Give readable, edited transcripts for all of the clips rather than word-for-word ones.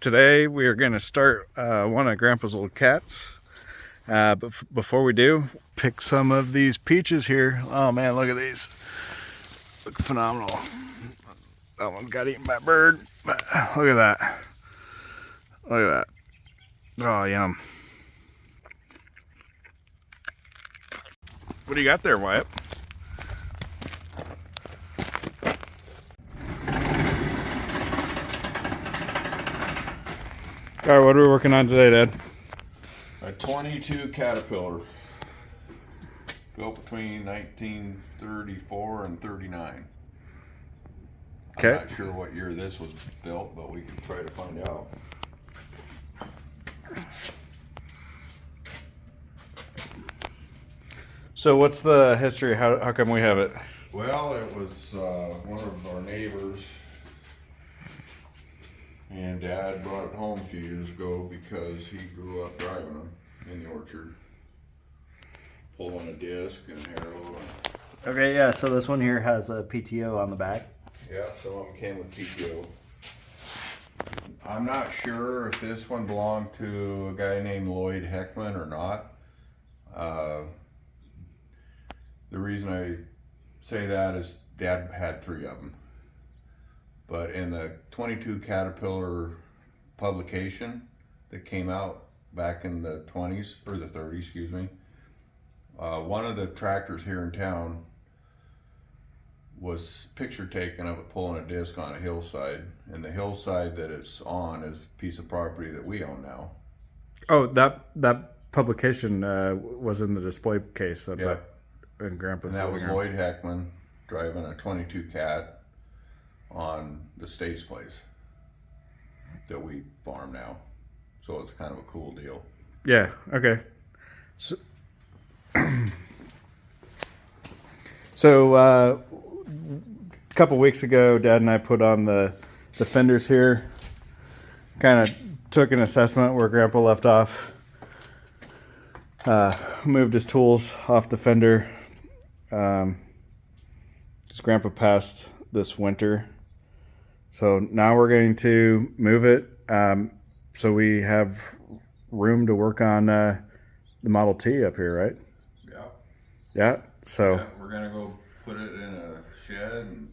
Today we are going to start one of Grandpa's old cats. But before we do, pick some of these peaches here. Oh man, look at these. Look phenomenal. That one got eaten by a bird. But look at that. Look at that. Oh, yum. What do you got there, Wyatt? All right, what are we working on today, Dad? A 22 Caterpillar, built between 1934 and 39. Okay. I'm not sure what year this was built, but we can try to find out. So what's the history? How come we have it? Well, it was one of our neighbors, and Dad brought it home a few years ago because he grew up driving them in the orchard, pulling a disc and harrow. Okay, yeah, so this one here has a PTO on the back. Yeah, some of them came with PTO. I'm not sure if this one belonged to a guy named Lloyd Heckman or not. The reason I say that is Dad had 3 of them. But in the 22 Caterpillar publication that came out back in the 20s, or the 30s, excuse me, one of the tractors here in town was picture taken of it pulling a disc on a hillside, and the hillside that it's on is a piece of property that we own now. Oh, that publication was in the display case of Yeah. in Grandpa's. And that was living room. Lloyd Heckman driving a 22 Cat on the States place that we farm now. So it's kind of a cool deal. Yeah. Okay. So a couple weeks ago, Dad and I put on the fenders here. Kind of took an assessment where Grandpa left off. Moved his tools off the fender. His Grandpa passed this winter. So now we're going to move it so we have room to work on the Model T up here, right? Yeah. Yeah. So Yeah, we're gonna go put it in a shed and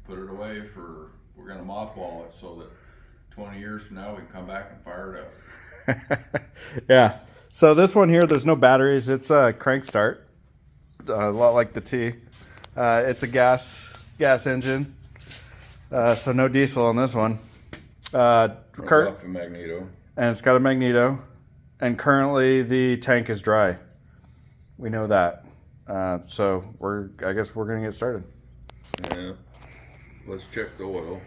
put it away we're gonna mothball it so that 20 years from now we can come back and fire it up. yeah. So this one here, there's no batteries. It's a crank start, a lot like the T. It's a gas engine, so no diesel on this one. Runs off a magneto. And it's got a magneto, and currently the tank is dry. We know that. So I guess we're gonna get started. Yeah. Let's check the oil.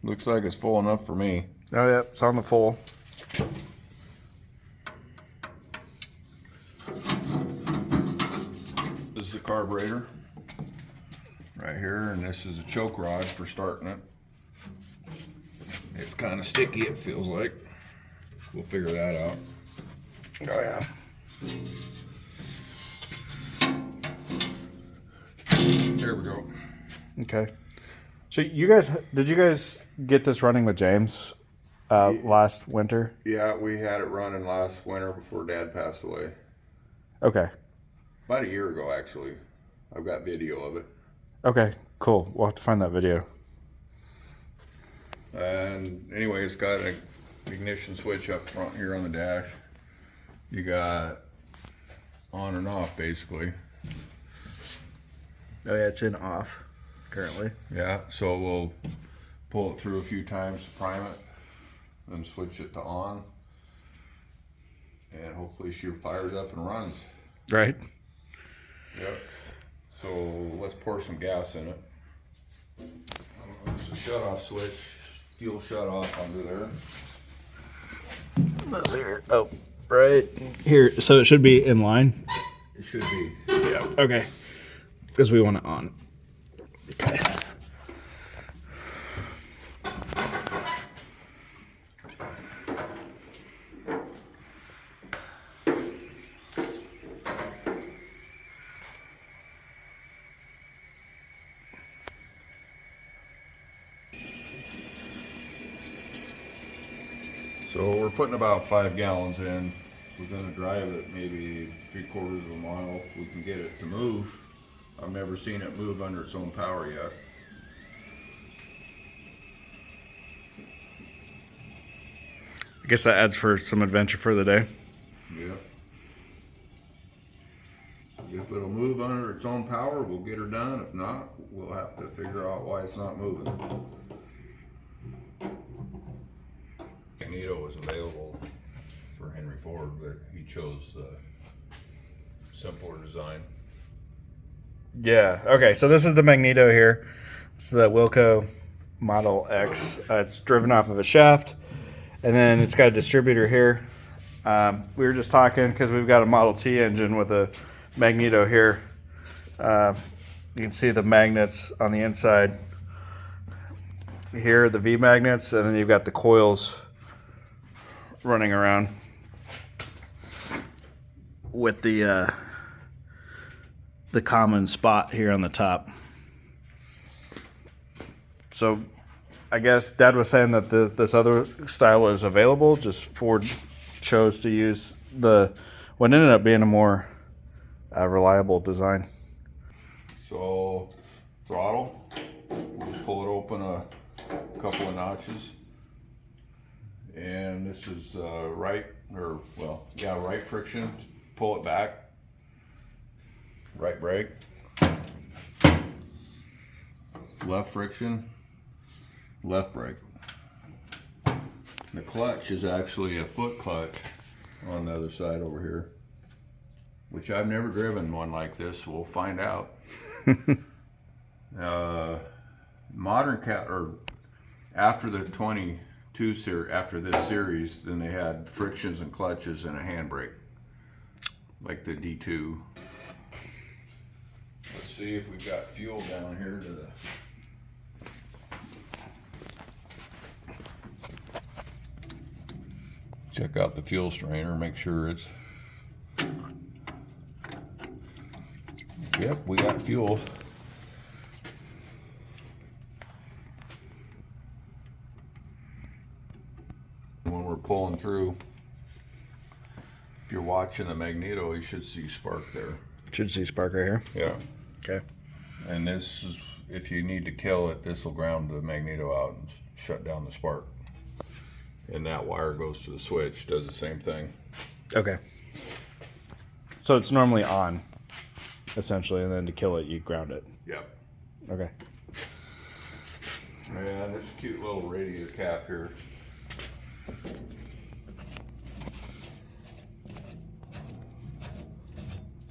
Looks like it's full enough for me. Oh yeah, it's on the full. This is the carburetor right here, and this is a choke rod for starting it. It's kind of sticky, it feels like. We'll figure that out. Oh yeah. There we go. Okay. So did you guys get this running with James last winter? Yeah, we had it running last winter before Dad passed away. Okay. About a year ago, actually. I've got video of it. Okay, cool. We'll have to find that video. And anyway, it's got an ignition switch up front here on the dash. You got on and off, basically. Oh yeah, it's in off currently. Yeah, so we'll pull it through a few times to prime it, then switch it to on, and hopefully she fires up and runs. Right. Yep. So let's pour some gas in it. It's a shut-off switch, fuel shut-off under there. Let's see here. Oh, right here. So it should be in line. It should be. Yeah. Okay. Because we want it on. Okay. So we're putting about 5 gallons in. We're gonna drive it maybe 3/4 of a mile if we can get it to move. I've never seen it move under its own power yet. I guess that adds for some adventure for the day. Yep. If it'll move under its own power, we'll get her done. If not, we'll have to figure out why it's not moving. Magneto was available for Henry Ford, but he chose the simpler design. Yeah. Okay. So this is the Magneto here. It's the Wilco Model X. It's driven off of a shaft, and then it's got a distributor here. We were just talking because we've got a Model T engine with a Magneto here. You can see the magnets on the inside. Here, the V magnets, and then you've got the coils running around with the common spot here on the top. So I guess Dad was saying that this other style is available, just Ford chose to use what ended up being a more reliable design. So throttle, we'll just pull it open a couple of notches. And this is right friction, pull it back. Right brake. Left friction, left brake. The clutch is actually a foot clutch on the other side over here, which I've never driven one like this, so we'll find out. Modern after the 22 series, after this series, then they had frictions and clutches and a handbrake, like the D2. Let's see if we've got fuel down here to the. Check out the fuel strainer, make sure it's. Yep, we got fuel. When we're pulling through, if you're watching the Magneto, you should see spark there. Should see spark right here. Yeah. Okay. And this is, if you need to kill it, this will ground the Magneto out and shut down the spark. And that wire goes to the switch, does the same thing. Okay. So it's normally on, essentially, and then to kill it, you ground it. Yep. Okay. And this cute little radiator cap here.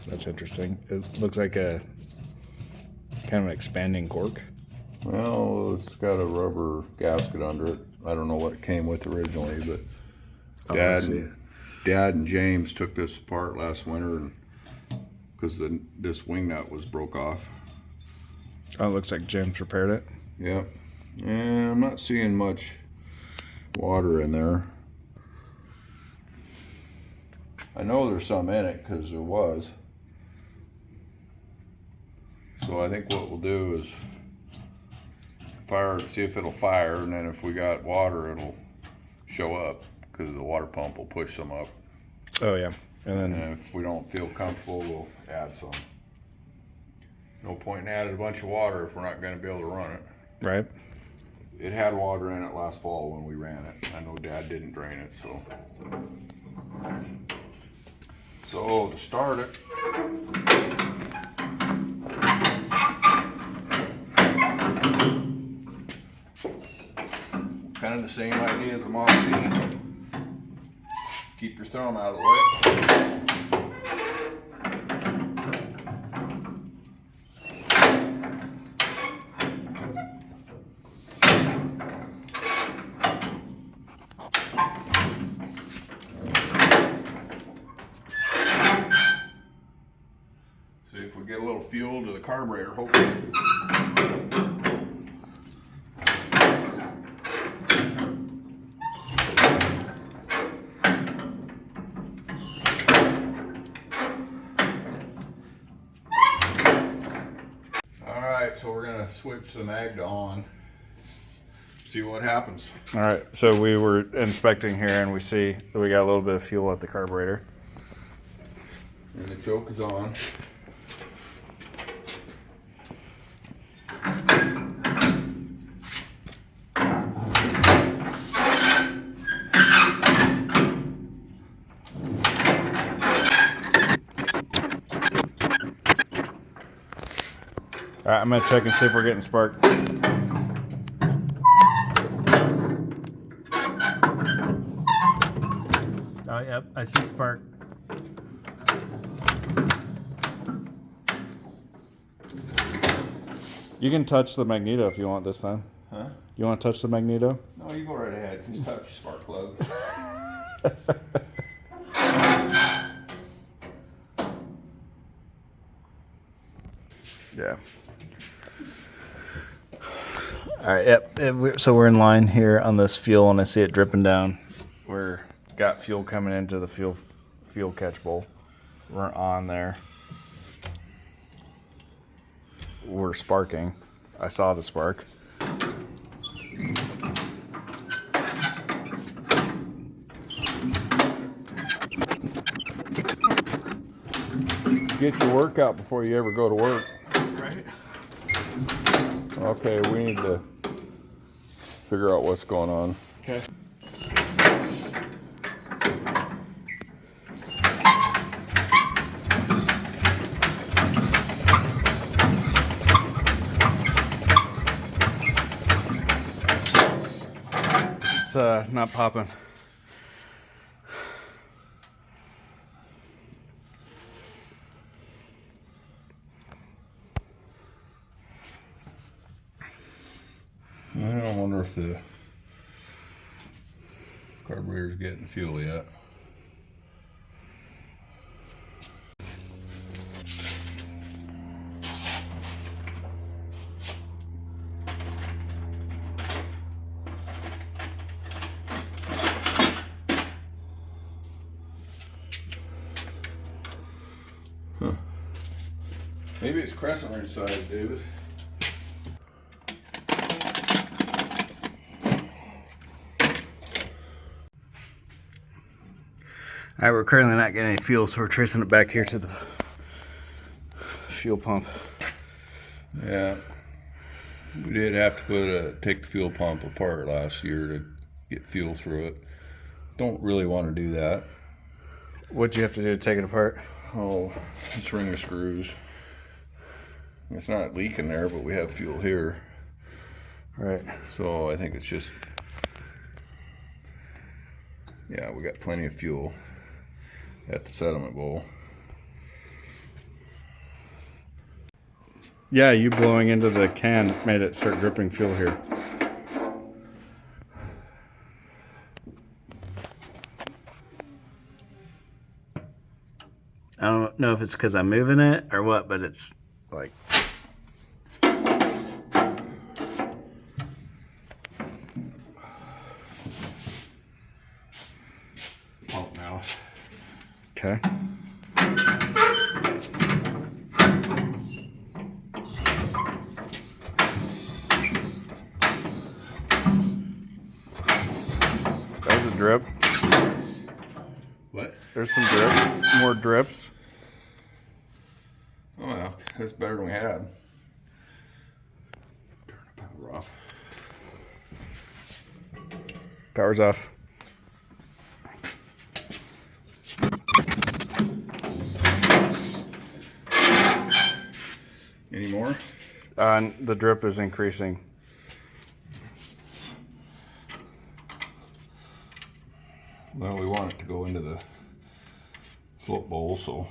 That's interesting. It looks like a kind of an expanding cork. Well, it's got a rubber gasket under it. I don't know what it came with originally, but Dad and James took this apart last winter because this wing nut was broke off. Oh, it looks like James repaired it. Yep. And I'm not seeing much water in there. I know there's some in it because there was. So I think what we'll do is see if it'll fire, and then if we got water, it'll show up because the water pump will push some up. Oh yeah, and then if we don't feel comfortable, we'll add some. No point in adding a bunch of water if we're not going to be able to run it. Right. It had water in it last fall when we ran it. I know Dad didn't drain it, so. So to start it, kind of the same idea as the Model T. Keep your thumb out of the way. See if we get a little fuel to the carburetor, hopefully. So we're going to switch the mag to on. see what happens. All right, so we were inspecting here and we see that we got a little bit of fuel at the carburetor. And the choke is on. All right, I'm gonna check and see if we're getting spark. Oh, yep, I see spark. You can touch the magneto if you want this time. Huh? You want to touch the magneto? No, you go right ahead. Just touch spark plug. Yeah. All right, yep. So we're in line here on this fuel, and I see it dripping down. We're got fuel coming into the fuel catch bowl. We're on there. We're sparking. I saw the spark. Get your workout before you ever go to work. Right. Okay, we need to figure out what's going on. Okay. It's not popping. I wonder if the carburetor's getting fuel yet. Huh. Maybe it's crescent wrench size, David. All right, we're currently not getting any fuel, so we're tracing it back here to the fuel pump. Yeah, we did have to take the fuel pump apart last year to get fuel through it. Don't really want to do that. What'd you have to do to take it apart? Oh, just ring the screws. It's not leaking there, but we have fuel here. Right. So I think it's just, yeah, we got plenty of fuel at the sediment bowl. Yeah, you blowing into the can made it start dripping fuel here. I don't know if it's because I'm moving it or what, but it's like... Pump now. Okay. That was a drip. What? There's some drip. More drips. Oh, well, that's better than we had. Turn the power off. Power's off. Any more? The drip is increasing. Well, we want it to go into the float bowl, so.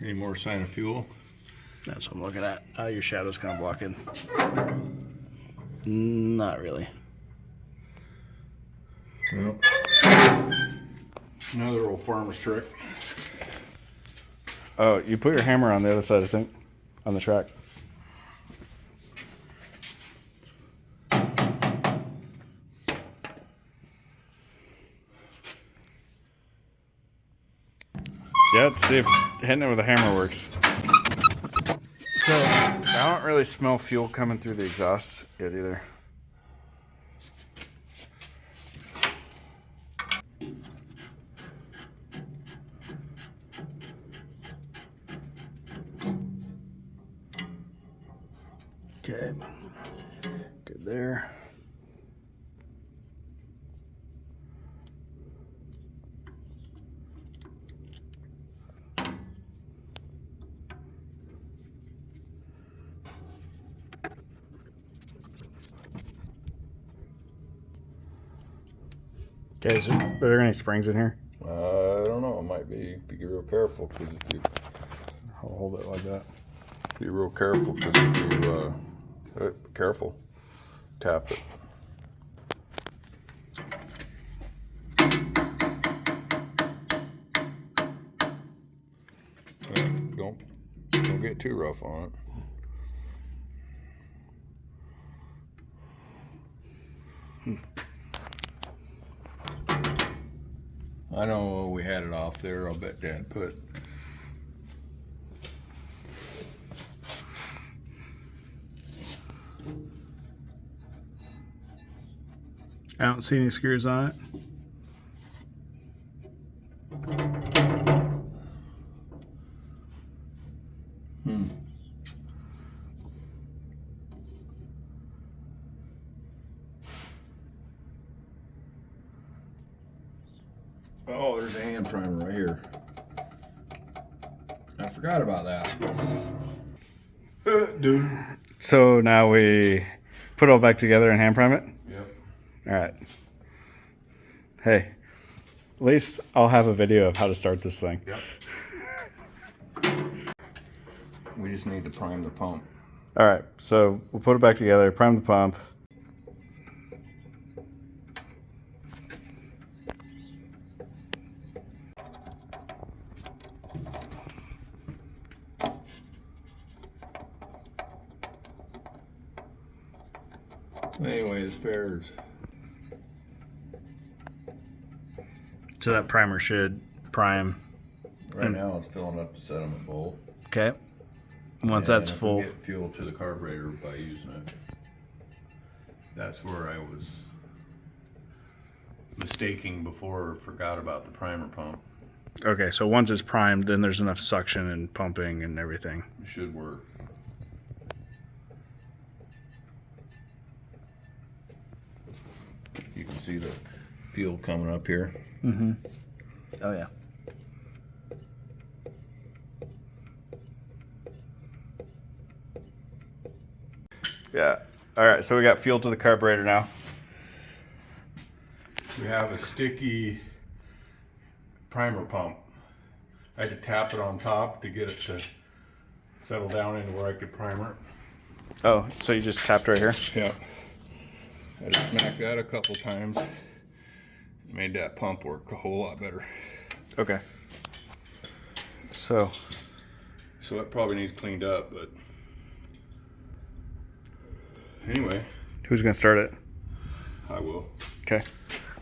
Any more sign of fuel? That's what I'm looking at. Your shadow's kind of blocking. Not really. Nope. Another old farmer's trick. Oh, you put your hammer on the other side, I think, on the track. Yeah, let's see if hitting it with a hammer works. So, I don't really smell fuel coming through the exhaust yet either. Okay, good there. Okay, so are there any springs in here? I don't know. It might be real careful because if you I'll hold it like that. be real careful because if you careful, tap it. Don't get too rough on it. I know we had it off there. I'll bet Dad put. I don't see any screws on it. Oh, there's a hand primer right here. I forgot about that. Dude. So now we put it all back together and hand prime it? Yep. All right. Hey, at least I'll have a video of how to start this thing. Yep. We just need to prime the pump. All right, so we'll put it back together, prime the pump. Anyway, the spares. So that primer should prime. Right now it's filling up the sediment bowl. Okay. Once And that's if we full. get fuel to the carburetor by using it. That's where I was mistaking before, forgot about the primer pump. Okay, so once it's primed, then there's enough suction and pumping and everything. It should work. You can see the fuel coming up here. Mm-hmm. Oh, yeah. Yeah. All right, so we got fuel to the carburetor now. We have a sticky primer pump. I had to tap it on top to get it to settle down into where I could primer it. Oh, so you just tapped right here? Yeah. I just smacked that a couple times. Made that pump work a whole lot better. Okay. So that probably needs cleaned up, but anyway, who's gonna start it? I will. Okay.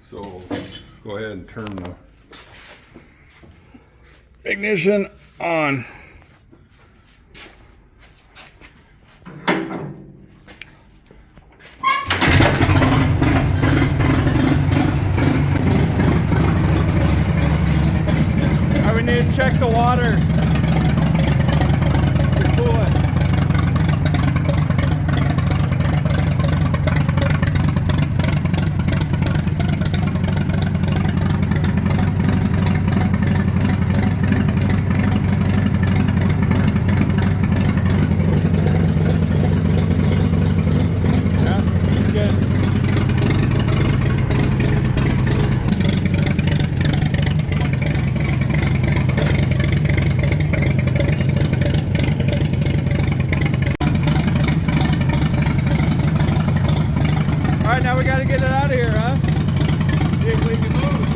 So go ahead and turn the Ignition on. We need to check the water. The coolant. Now we got to get it out of here, huh? See if we can move.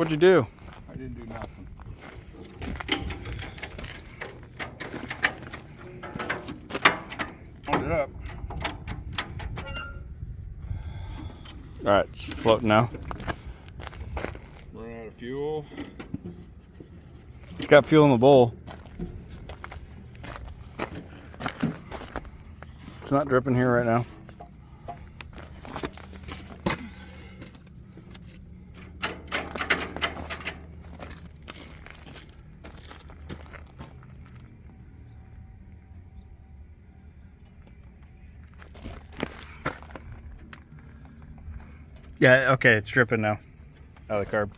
What'd you do? I didn't do nothing. Hold it up. All right, it's floating now. Run out of fuel. It's got fuel in the bowl. It's not dripping here right now. Yeah, okay, it's dripping now. Out of the carb.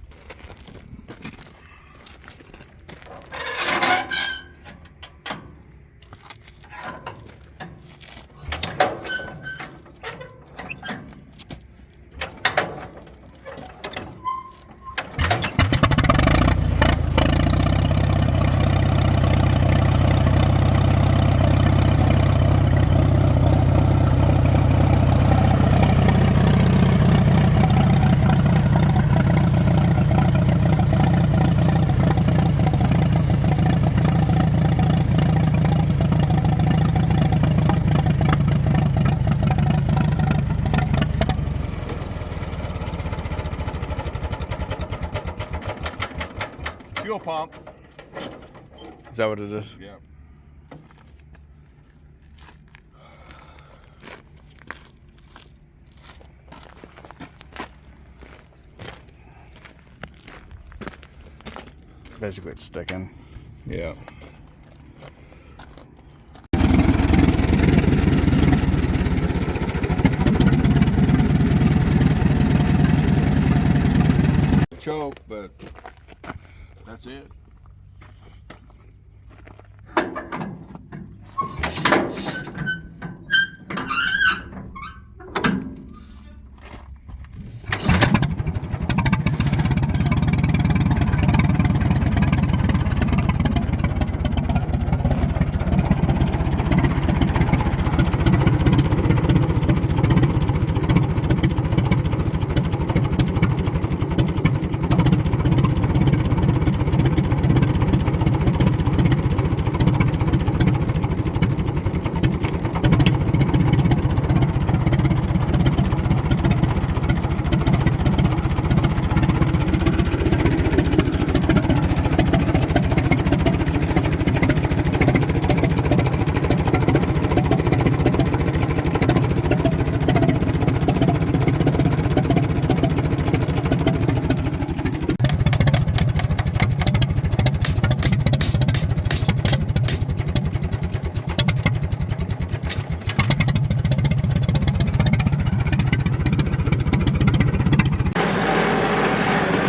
Fuel pump. Is that what it is? Yeah. Basically, it's sticking. Yeah. Choke, but that's it.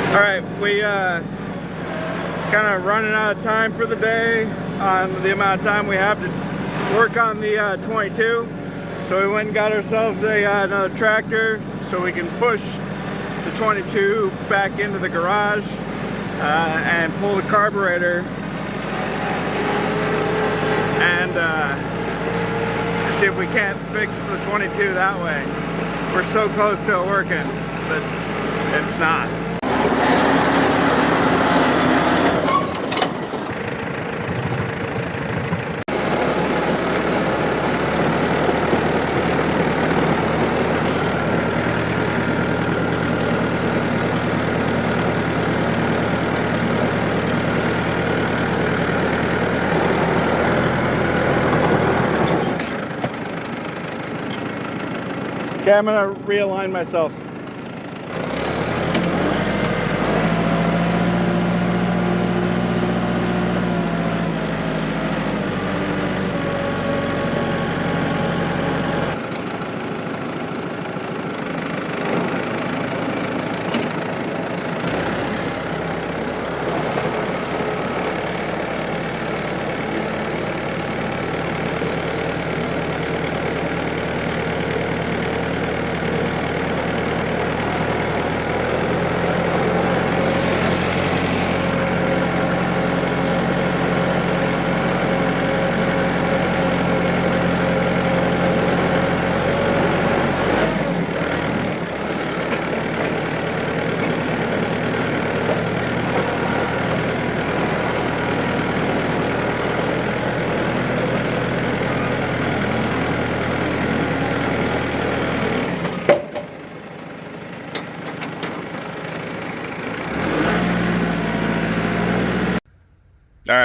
All right, we kind of running out of time for the day on the amount of time we have to work on the 22. So we went and got ourselves another tractor so we can push the 22 back into the garage and pull the carburetor and see if we can't fix the 22 that way. We're so close to it working, but it's not. Okay, I'm gonna realign myself.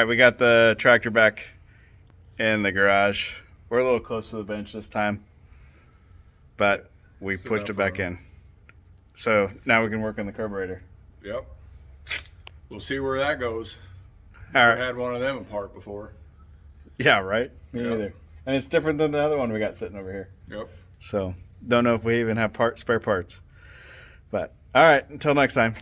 right, we got the tractor back in the garage. We're a little close to the bench this time, but we Sit pushed up it back for in. So now we can work on the carburetor. Yep. We'll see where that goes. All I right. had one of them apart before. Yeah, right? Me Yep. either. And it's different than the other one we got sitting over here. Yep. So don't know if we even have spare parts. But all right, until next time.